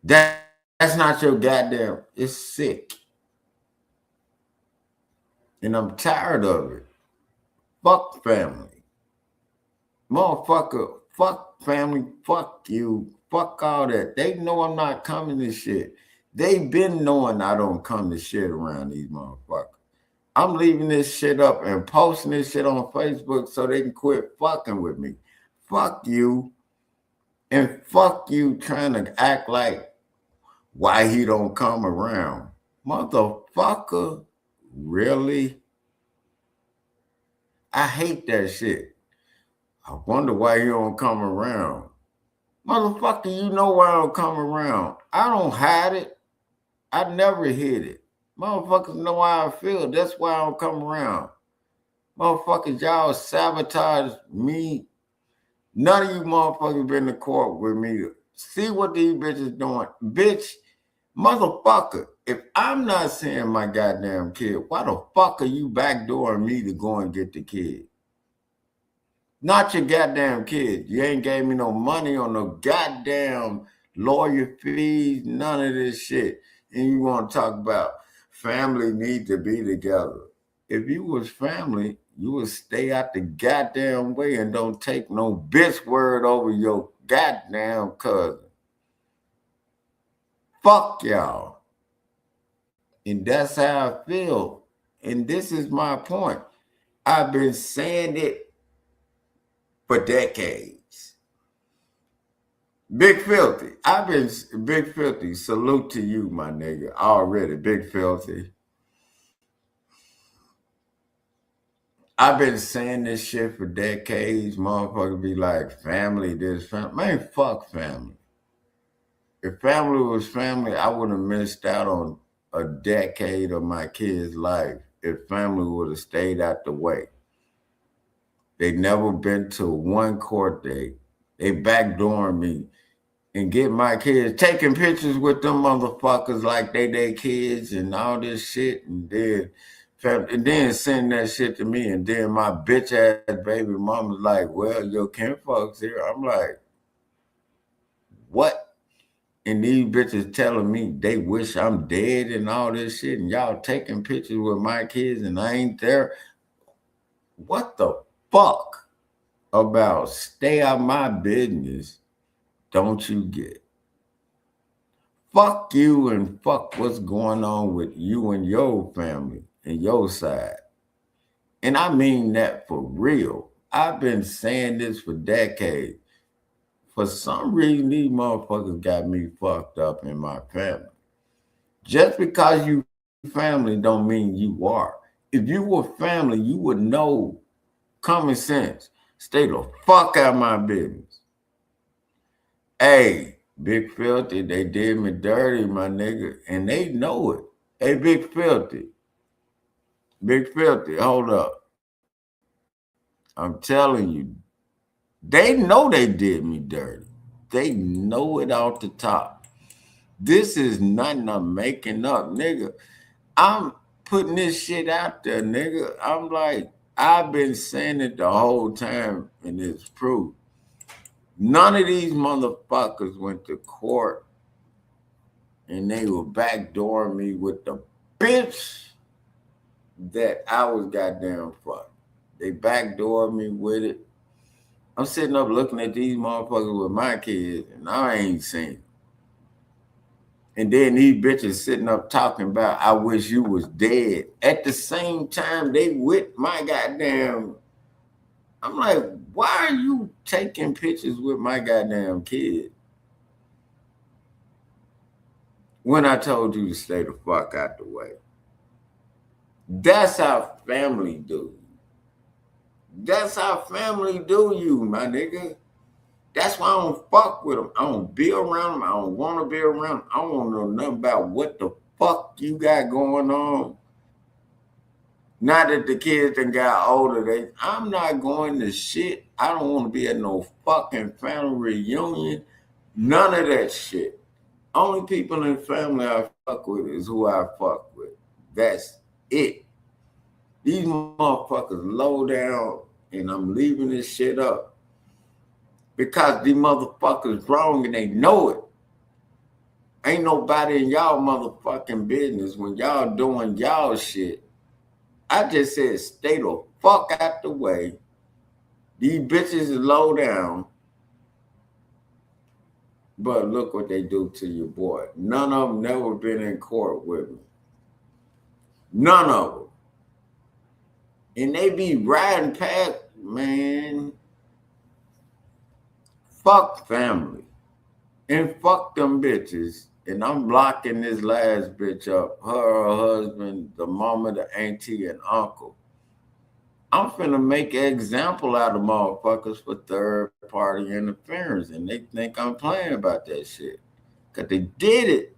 That's not your goddamn, it's sick. And I'm tired of it. Fuck family. Motherfucker, fuck family, fuck you, fuck all that. They know I'm not coming to shit. They been knowing I don't come to shit around these motherfuckers. I'm leaving this shit up and posting this shit on Facebook so they can quit fucking with me. Fuck you. And fuck you trying to act like why he don't come around. Motherfucker, really? I hate that shit. I wonder why he don't come around. Motherfucker, you know why I don't come around. I don't hide it. I never hid it. Motherfuckers know how I feel. That's why I don't come around. Motherfuckers, y'all sabotage me. None of you motherfuckers been to court with me to see what these bitches doing. Bitch, motherfucker, if I'm not seeing my goddamn kid, why the fuck are you backdooring me to go and get the kid? Not your goddamn kid. You ain't gave me no money on no goddamn lawyer fees, none of this shit. And you want to talk about family need to be together. If you was family, you would stay out the goddamn way and don't take no bitch word over your goddamn cousin. Fuck y'all. And that's how I feel. And this is my point. I've been saying it for decades. Big Filthy. I've been Big Filthy. Salute to you, my nigga. Already, Big Filthy. I've been saying this shit for decades. Motherfuckers be like, family, this family. Man, fuck family. If family was family, I would have missed out on a decade of my kid's life if family would have stayed out the way. They never been to one court date. They backdooring me and get my kids taking pictures with them motherfuckers like they their kids and all this shit, and then send that shit to me, and then my bitch ass baby mama's like, well, your kinfolks here. I'm like, what? And these bitches telling me they wish I'm dead and all this shit, and y'all taking pictures with my kids and I ain't there. What the fuck about stay out my business don't you get? Fuck you and fuck what's going on with you and your family and your side. And I mean that for real. I've been saying this for decades. For some reason, these motherfuckers got me fucked up in my family. Just because you family don't mean you are. If you were family, you would know common sense. Stay the fuck out of my business. Hey, Big Filthy, they did me dirty, my nigga, and they know it. Hey, Big Filthy, hold up. I'm telling you, they know they did me dirty. They know it off the top. This is nothing I'm making up, nigga. I'm putting this shit out there, nigga. I'm like, I've been saying it the whole time, and it's proof. None of these motherfuckers went to court and they were backdooring me with the bitch that I was goddamn fucked. They backdoored me with it. I'm sitting up looking at these motherfuckers with my kids, and I ain't seen them. And then these bitches sitting up talking about, I wish you was dead. At the same time, they with my goddamn. I'm like, why are you taking pictures with my goddamn kid? When I told you to stay the fuck out the way. That's how family do. That's how family do you, my nigga. That's why I don't fuck with them. I don't be around them. I don't want to be around them. I don't want to know nothing about what the fuck you got going on. Now that the kids done got older, I'm not going to shit. I don't want to be at no fucking family reunion. None of that shit. Only people in the family I fuck with is who I fuck with. That's it. These motherfuckers low down, and I'm leaving this shit up. Because these motherfuckers wrong and they know it. Ain't nobody in y'all motherfucking business when y'all doing y'all shit. I just said stay the fuck out the way. These bitches is low down. But look what they do to your boy. None of them never been in court with me. None of them. And they be riding past, man. Fuck family. And fuck them bitches. And I'm blocking this last bitch up. Her husband, the mama, the auntie, and uncle. I'm finna make an example out of motherfuckers for third party interference. And they think I'm playing about that shit. Because they did it.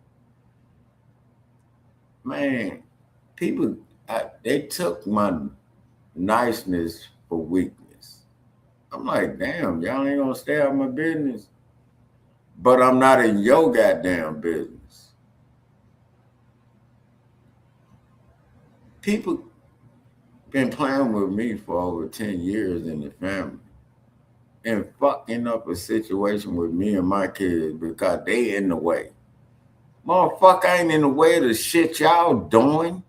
Man, people, they took my niceness for weakness. I'm like, damn, y'all ain't gonna stay out of my business. But I'm not in your goddamn business. People been playing with me for over 10 years in the family and fucking up a situation with me and my kids because they in the way. Motherfucker ain't in the way of the shit y'all doing.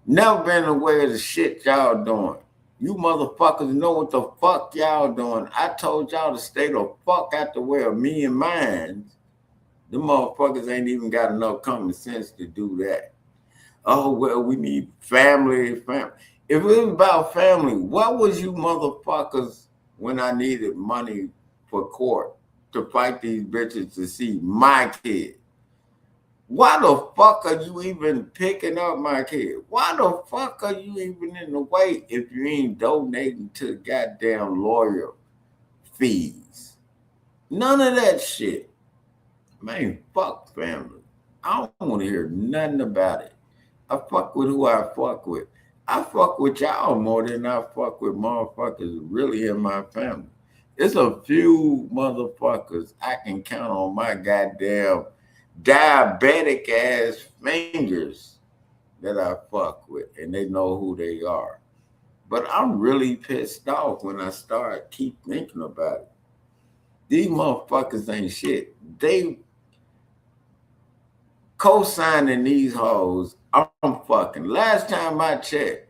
Never been in the way of the shit y'all doing. You motherfuckers know what the fuck y'all doing. I told y'all to stay the fuck out the way of me and mine. The motherfuckers ain't even got enough common sense to do that. Oh, well, we need family. If it was about family, what was you motherfuckers when I needed money for court to fight these bitches to see my kid? Why the fuck are you even picking up my kid? Why the fuck are you even in the way if you ain't donating to the goddamn lawyer fees? None of that shit. Man, fuck family. I don't want to hear nothing about it. I fuck with who I fuck with. I fuck with y'all more than I fuck with motherfuckers really in my family. It's a few motherfuckers I can count on my goddamn diabetic ass fingers that I fuck with, and they know who they are. But I'm really pissed off when I keep thinking about it. These motherfuckers ain't shit. They co-signing these hoes. I'm fucking. Last time I checked,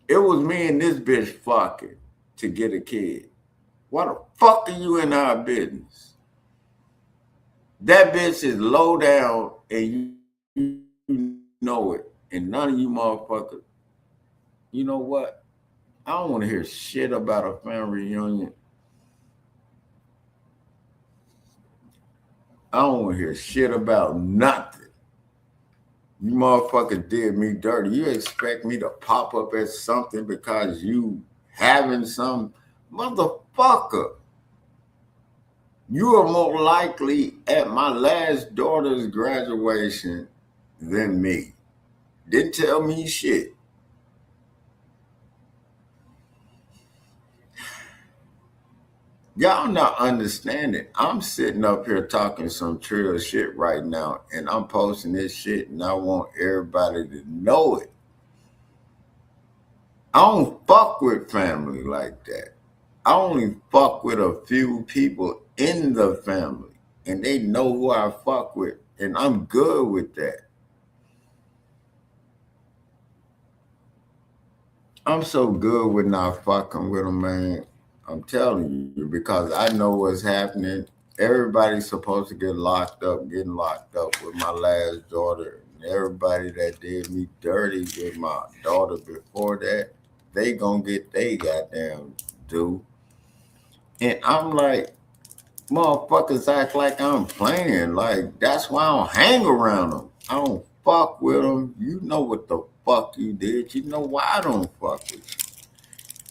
it was me and this bitch fucking to get a kid. Why the fuck are you in our business? That bitch is low down and you know it. And none of you motherfuckers, you know what? I don't want to hear shit about a family reunion. I don't want to hear shit about nothing. You motherfuckers did me dirty. You expect me to pop up at something because you having some motherfucker? You are more likely at my last daughter's graduation than me. Didn't tell me shit. Y'all not understanding. I'm sitting up here talking some trill shit right now, and I'm posting this shit, and I want everybody to know it. I don't fuck with family like that. I only fuck with a few people in the family, and they know who I fuck with, and I'm good with that. I'm so good with not fucking with them, man. I'm telling you, because I know what's happening. Everybody's supposed to get locked up, getting locked up with my last daughter. And everybody that did me dirty with my daughter before that, they gonna get they goddamn due. And I'm like, motherfuckers act like I'm playing. Like, that's why I don't hang around them. I don't fuck with them. You know what the fuck you did. You know why I don't fuck with you.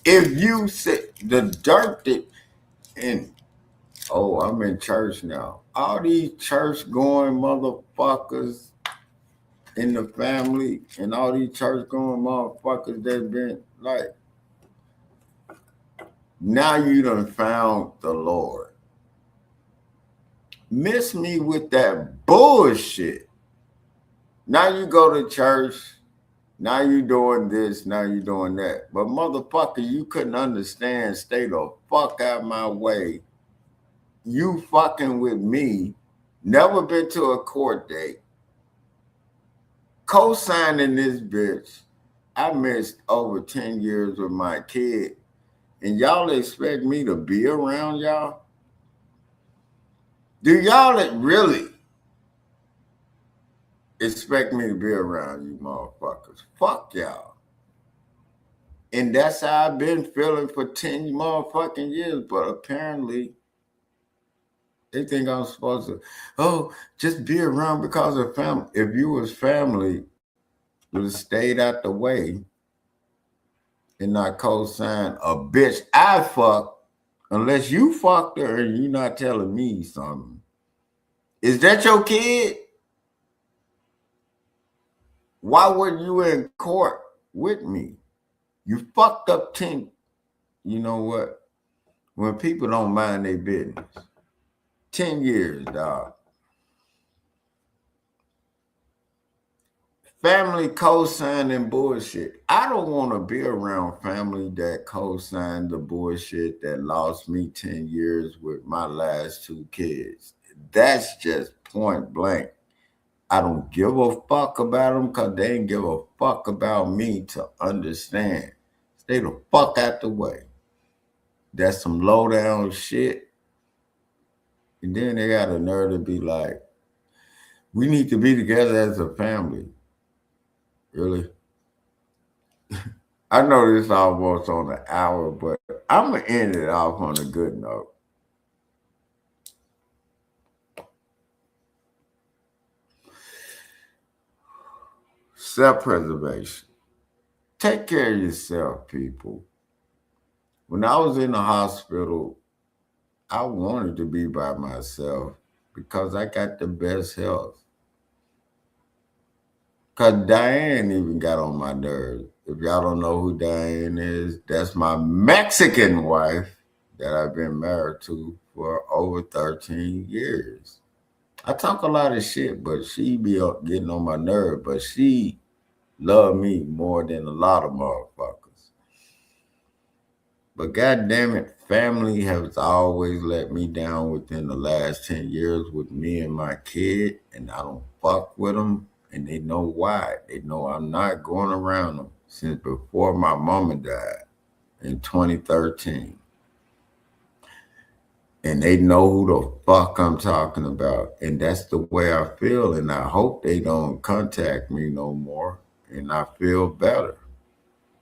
If you said the dirt that And oh, I'm in church now. All these church going motherfuckers in the family and all these church going motherfuckers that been like, now you done found the Lord. Miss me with that bullshit. Now you go to church, now you doing this, now you doing that. But motherfucker, you couldn't understand, stay the fuck out my way. You fucking with me, never been to a court date, co-signing this bitch. I missed over 10 years with my kid. And y'all expect me to be around y'all? Do y'all really expect me to be around you motherfuckers? Fuck y'all. And that's how I've been feeling for 10 motherfucking years. But apparently, they think I'm supposed to, oh, just be around because of family. If you was family, you would have stayed out the way and not co-sign a bitch I fucked unless you fucked her and you're not telling me something. Is that your kid? Why weren't you in court with me? You fucked up 10. You know what? When people don't mind their business. 10 years, dog. Family co-signing bullshit. I don't want to be around family that co-signed the bullshit that lost me 10 years with my last 2 kids. That's just point blank. I don't give a fuck about them because they ain't give a fuck about me to understand. Stay the fuck out the way. That's some low down shit. And then they got a nerve to be like, we need to be together as a family. Really? I know this almost on an hour, but I'm going to end it off on a good note. Self-preservation. Take care of yourself, people. When I was in the hospital, I wanted to be by myself because I got the best health. Because Diane even got on my nerves. If y'all don't know who Diane is, that's my Mexican wife that I've been married to for over 13 years. I talk a lot of shit, but she be getting on my nerve. But she loved me more than a lot of motherfuckers. But goddamn it, family has always let me down within the last 10 years with me and my kid, and I don't fuck with them, and they know why. They know I'm not going around them since before my mama died in 2013. And they know who the fuck I'm talking about. And that's the way I feel, and I hope they don't contact me no more, and I feel better.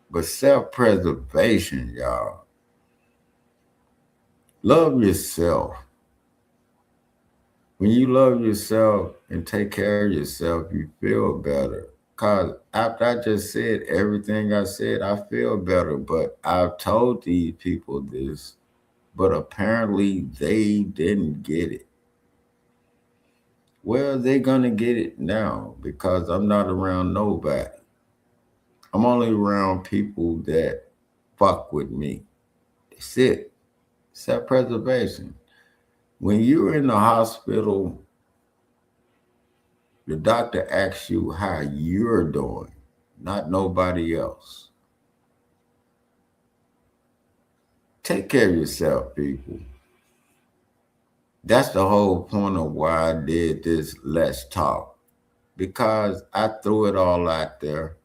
But self-preservation, y'all. Love yourself. When you love yourself and take care of yourself, you feel better. Because after I just said everything I said, I feel better. But I've told these people this, but apparently they didn't get it. Well, they're going to get it now because I'm not around nobody. I'm only around people that fuck with me. That's it. Self-preservation. When you're in the hospital, the doctor asks you how you're doing, not nobody else. Take care of yourself, people. That's the whole point of why I did this Let's Talk, because I threw it all out there.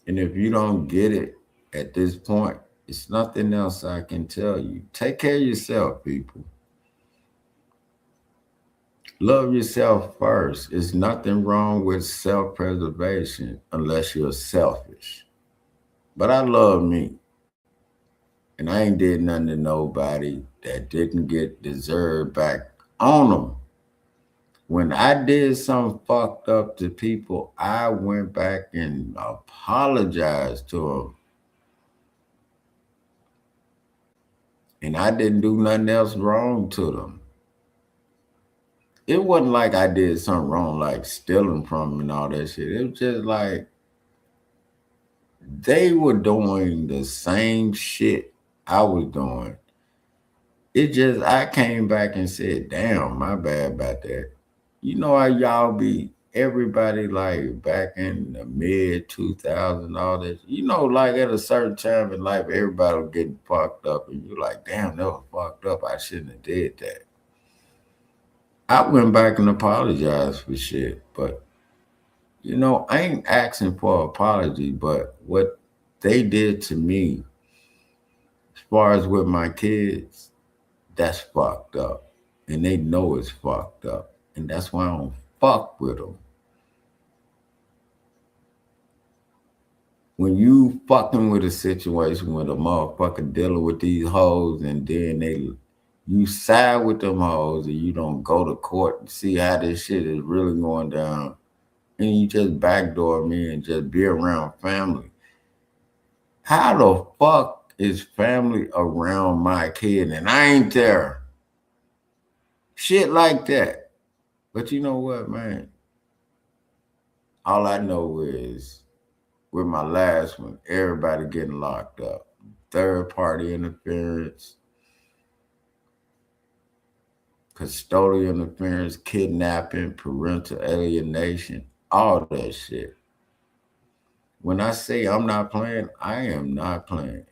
And if you don't get it at this point, it's nothing else I can tell you. Take care of yourself, people. Love yourself first. There's nothing wrong with self-preservation unless you're selfish. But I love me. And I ain't did nothing to nobody that didn't get deserved back on them. When I did something fucked up to people, I went back and apologized to them. And I didn't do nothing else wrong to them. It wasn't like I did something wrong, like stealing from them and all that shit. It was just like they were doing the same shit I was doing. It just, I came back and said, damn, my bad about that. You know how y'all be, everybody like back in the mid 2000s, all this, like at a certain time in life, everybody was getting fucked up and you're like, damn, that was fucked up. I shouldn't have did that. I went back and apologized for shit, but I ain't asking for an apology, but what they did to me, as far as with my kids, that's fucked up. And they know it's fucked up. And that's why I don't fuck with them. When you fucking with a situation with a motherfucker dealing with these hoes and then you side with them hoes and you don't go to court and see how this shit is really going down, and you just backdoor me and just be around family. How the fuck is family around my kid and I ain't there? Shit like that. But you know what, man? All I know is with my last one, everybody getting locked up. Third party interference, custodial interference, kidnapping, parental alienation, all that shit. When I say I'm not playing, I am not playing.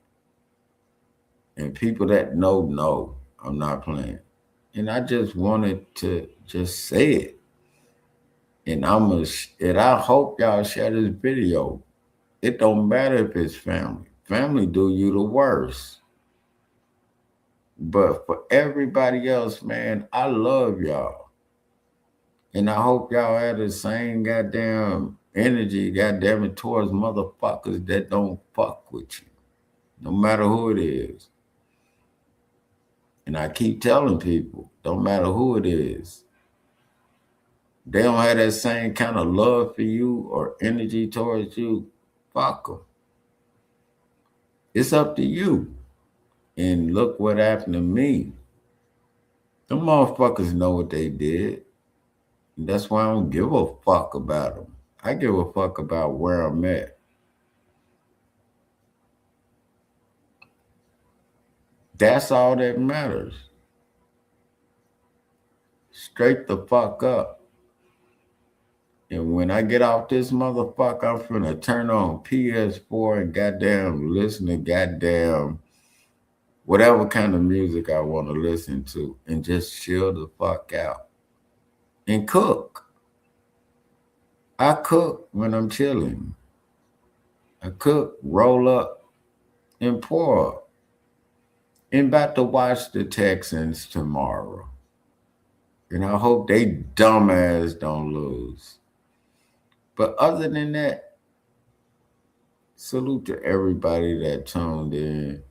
And people that know I'm not playing. And I just wanted to just say it. And I hope y'all share this video. It don't matter if it's family. Family do you the worst. But for everybody else, man, I love y'all. And I hope y'all have the same goddamn energy, goddamn it, towards motherfuckers that don't fuck with you. No matter who it is. And I keep telling people, don't matter who it is. They don't have that same kind of love for you or energy towards you, fuck them. It's up to you. And look what happened to me. Them motherfuckers know what they did. And that's why I don't give a fuck about them. I give a fuck about where I'm at. That's all that matters. Straight the fuck up. And when I get off this motherfucker, I'm finna turn on PS4 and goddamn listen to goddamn whatever kind of music I want to listen to and just chill the fuck out. And cook. I cook when I'm chilling. I cook, roll up, and pour up. And about to watch the Texans tomorrow. And I hope they dumbass don't lose. But other than that, salute to everybody that tuned in.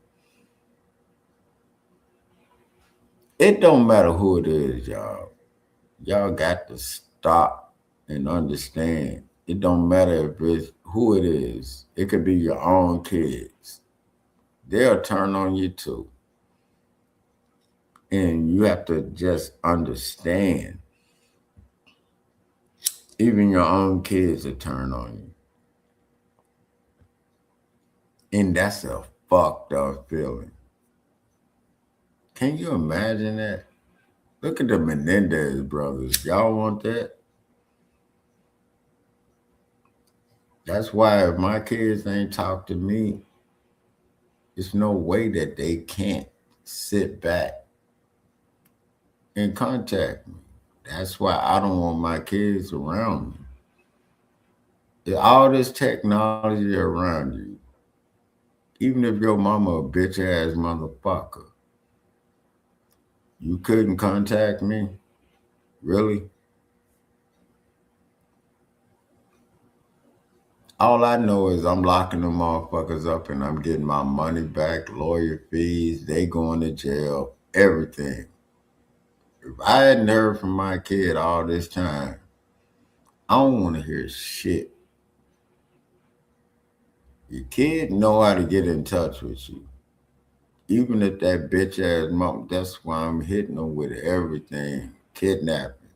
It don't matter who it is, y'all. Y'all got to stop and understand. It don't matter if it's who it is. It could be your own kids. They'll turn on you too. And you have to just understand. Even your own kids will turn on you. And that's a fucked up feeling. Can you imagine that? Look at the Menendez brothers. Y'all want that? That's why if my kids ain't talk to me, there's no way that they can't sit back and contact me. That's why I don't want my kids around me. All this technology around you, even if your mama a bitch ass motherfucker, you couldn't contact me? Really? All I know is I'm locking them motherfuckers up and I'm getting my money back, lawyer fees, they going to jail, everything. If I hadn't heard from my kid all this time, I don't want to hear shit. Your kid know how to get in touch with you. Even if that bitch ass mom, that's why I'm hitting them with everything, kidnapping.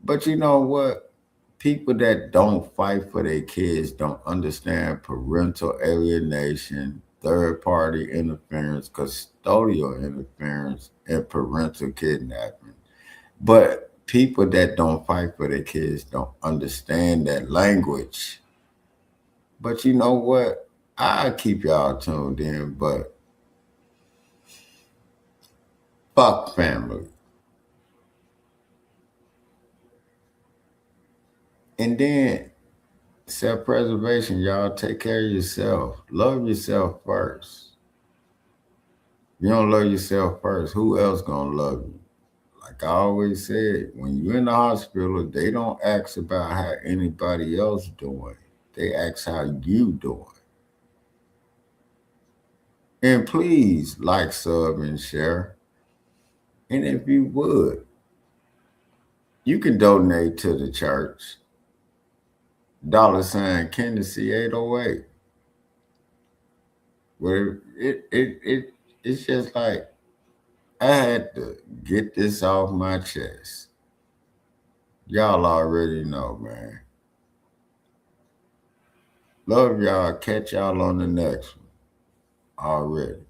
But you know what? People that don't fight for their kids don't understand parental alienation, third party interference, custodial interference, and parental kidnapping. But people that don't fight for their kids don't understand that language. But you know what? I keep y'all tuned in, but fuck family. And then self preservation, y'all take care of yourself. Love yourself first. You don't love yourself first, who else gonna love you? Like I always said, when you're in the hospital, they don't ask about how anybody else doing. They ask how you doing. And please like, sub, and share. And if you would, you can donate to the church. $ Candace 808. Where it's just like I had to get this off my chest. Y'all already know, man. Love y'all. Catch y'all on the next one. Already.